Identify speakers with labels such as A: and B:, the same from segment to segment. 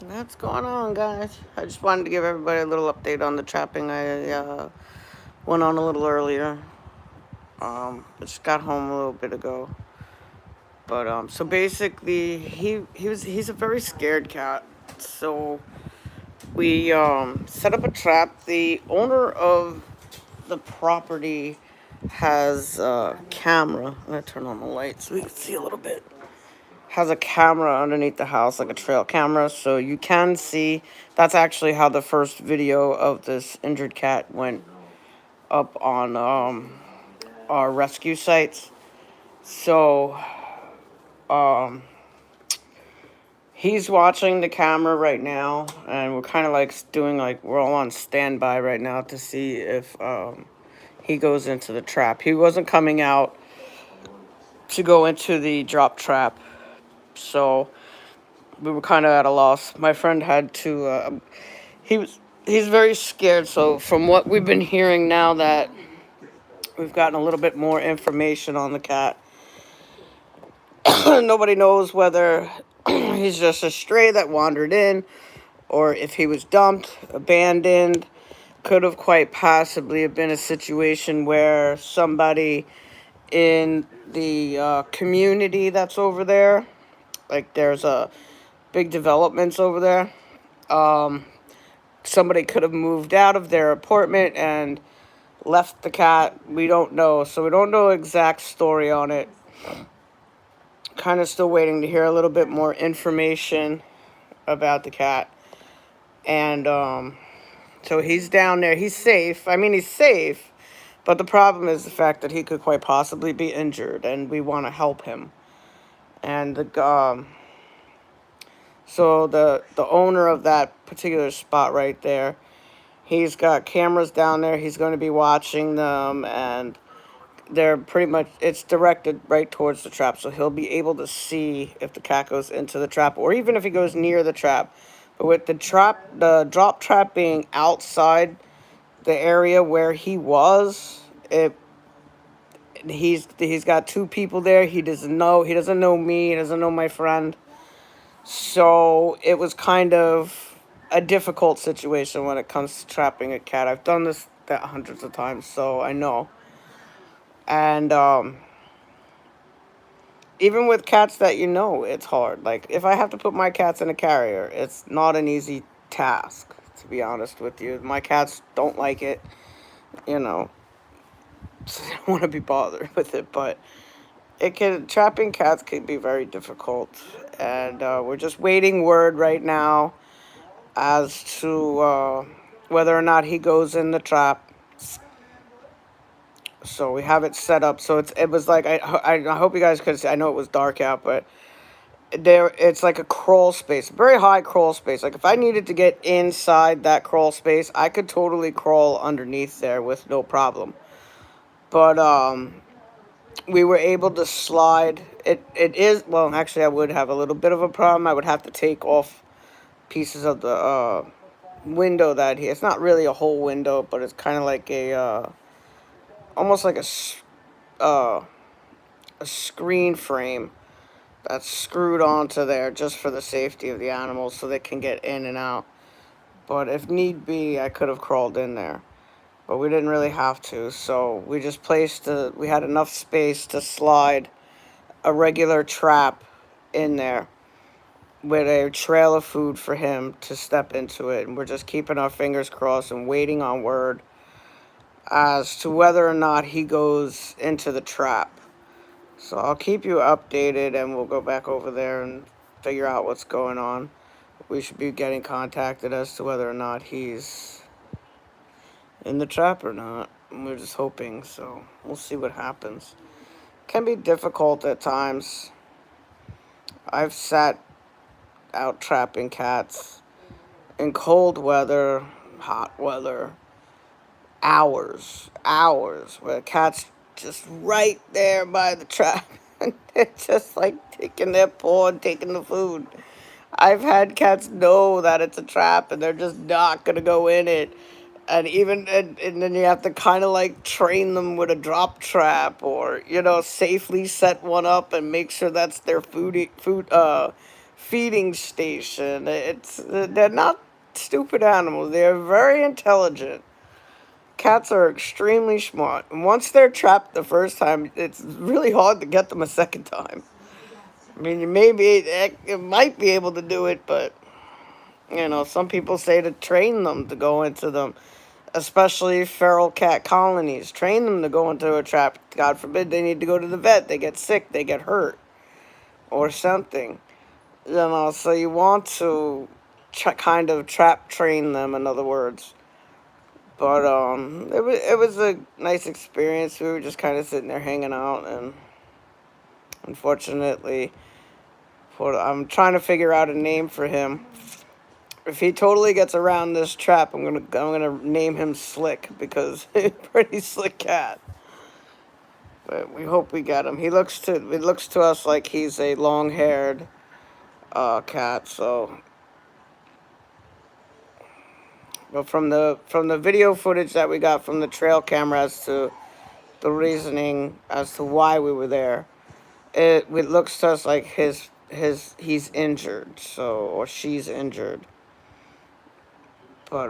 A: What's going on, guys? I just wanted to give everybody a little update on the trapping. I went on a little earlier. Just got home a little bit ago. But so basically, he's a very scared cat. So we set up a trap. The owner of the property has a camera. I'm gonna turn on the light so we can see a little bit. Has a camera underneath the house, like a trail camera, so you can see. That's actually how the first video of this injured cat went up on our rescue sites. So um, he's watching the camera right now, and we're kind of like doing like we're all on standby right now to see if he goes into the trap. He wasn't coming out to go into the drop trap, so we were kind of at a loss. My friend had to. He was. He's very scared. So from what we've been hearing now that we've gotten a little bit more information on the cat, nobody knows whether he's just a stray that wandered in, or if he was dumped, abandoned. Could have quite possibly have been a situation where somebody in the community that's over there, like there's a big developments over there. Um, Somebody could have moved out of their apartment and left the cat. We don't know. So we don't know exact story on it. Kind of still waiting to hear a little bit more information about the cat. And so he's down there. He's safe. I mean, he's safe. But the problem is the fact that he could quite possibly be injured, and we want to help him. And so the owner of that particular spot right there, he's got cameras down there. He's going to be watching them, and they're pretty much, it's directed right towards the trap. So he'll be able to see if the cat goes into the trap, or even if he goes near the trap. But with the drop trap being outside the area where he was, he's got two people there. He doesn't know me. He doesn't know my friend. So it was kind of a difficult situation when it comes to trapping a cat. I've done this that hundreds of times, so I know. And even with cats that it's hard. Like if I have to put my cats in a carrier, it's not an easy task, to be honest with you. My cats don't like it, you know. So they don't want to be bothered with it, but trapping cats can be very difficult, and we're just waiting word right now as to whether or not he goes in the trap. So we have it set up. So it was like I hope you guys could see. I know it was dark out, but it's like a crawl space, very high crawl space. Like if I needed to get inside that crawl space, I could totally crawl underneath there with no problem. But we were able to slide. It is, well, actually I would have a little bit of a problem. I would have to take off pieces of the window that here. It's not really a whole window, but it's kind of like almost like a screen frame that's screwed onto there just for the safety of the animals so they can get in and out. But if need be, I could have crawled in there. But we didn't really have to, so we just we had enough space to slide a regular trap in there with a trail of food for him to step into it. And we're just keeping our fingers crossed and waiting on word as to whether or not he goes into the trap. So I'll keep you updated, and we'll go back over there and figure out what's going on. We should be getting contacted as to whether or not he's in the trap or not. And we're just hoping, so we'll see what happens. Can be difficult at times. I've sat out trapping cats in cold weather, hot weather, hours, where the cat's just right there by the trap. And they're just like taking their paw and taking the food. I've had cats know that it's a trap and they're just not going to go in it. And then you have to kind of like train them with a drop trap, or safely set one up and make sure that's their feeding station. They're not stupid animals. They're very intelligent. Cats are extremely smart. And once they're trapped the first time, it's really hard to get them a second time. I mean, you might be able to do it, but some people say to train them to go into them, especially feral cat colonies. Train them to go into a trap. God forbid they need to go to the vet. They get sick. They get hurt or something. So you want to kind of trap train them, in other words. But it was a nice experience. We were just kind of sitting there hanging out, and unfortunately, I'm trying to figure out a name for him. If he totally gets around this trap, I'm gonna name him Slick, because he's a pretty slick cat. But we hope we get him. It looks to us like he's a long-haired cat. So, but from the video footage that we got from the trail camera as to the reasoning as to why we were there, it looks to us like he's injured, or she's injured. But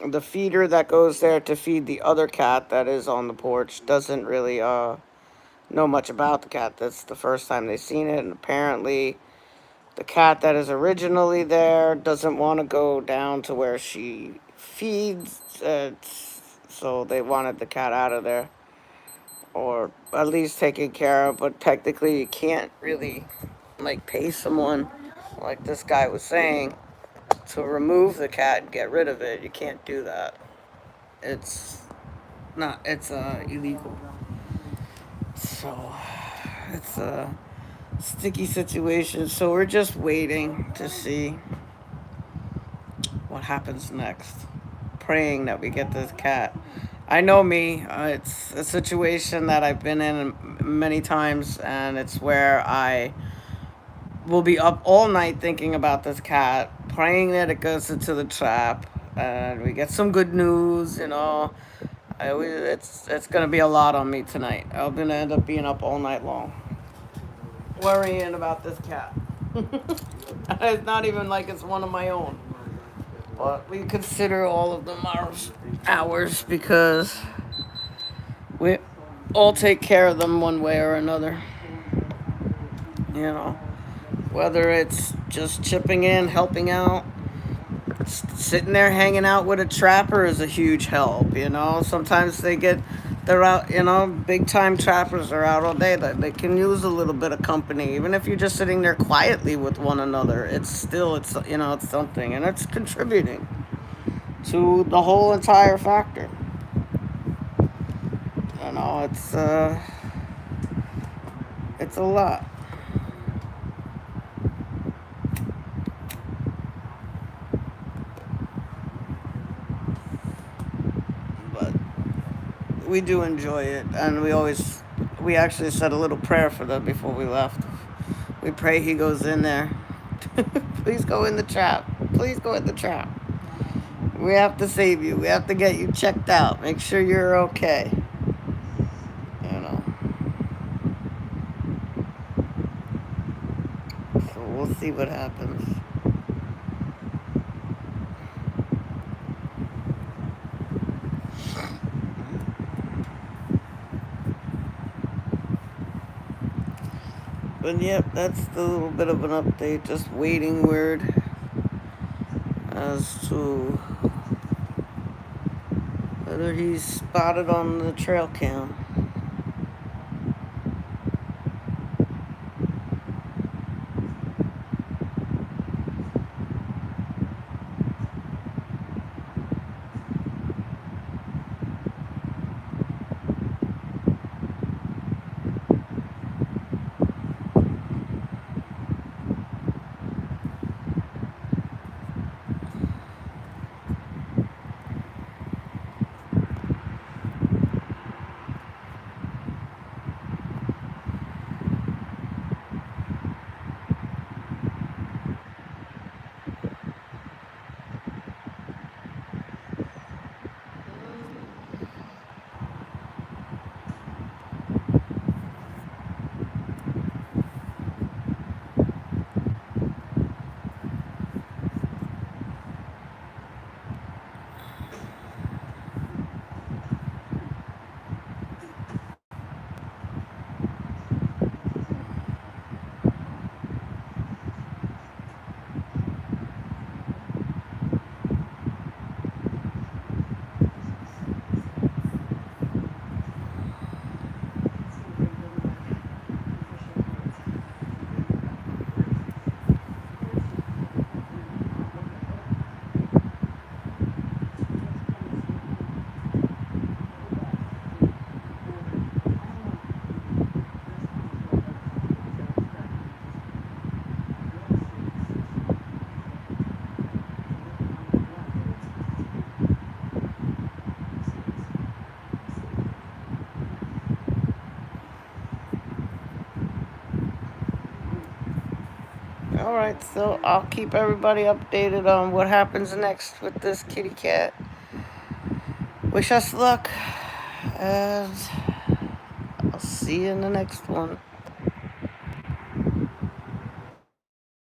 A: the feeder that goes there to feed the other cat that is on the porch doesn't really know much about the cat. That's the first time they've seen it, and apparently the cat that is originally there doesn't want to go down to where she feeds, so they wanted the cat out of there, or at least taken care of. But technically you can't really pay someone, like this guy was saying, to remove the cat and get rid of it. You can't do that. It's illegal. So it's a sticky situation. So we're just waiting to see what happens next. Praying that we get this cat. I know me. It's a situation that I've been in many times, and it's where I will be up all night thinking about this cat, praying that it goes into the trap, and we get some good news. It's gonna be a lot on me tonight. I'm gonna end up being up all night long, worrying about this cat. It's not even like it's one of my own, but we consider all of them ours because we all take care of them one way or another. Whether it's just chipping in, helping out, sitting there hanging out with a trapper is a huge help. Sometimes they're out. Big time trappers are out all day. They can use a little bit of company, even if you're just sitting there quietly with one another. It's something, and it's contributing to the whole entire factor. It's a lot. We do enjoy it, and we actually said a little prayer for them before we left. We pray he goes in there. Please go in the trap. Please go in the trap. We have to save you. We have to get you checked out. Make sure you're okay. So we'll see what happens. But yep, that's the little bit of an update. Just waiting word as to whether he's spotted on the trail cam. Alright, so I'll keep everybody updated on what happens next with this kitty cat. Wish us luck, and I'll see you in the next one.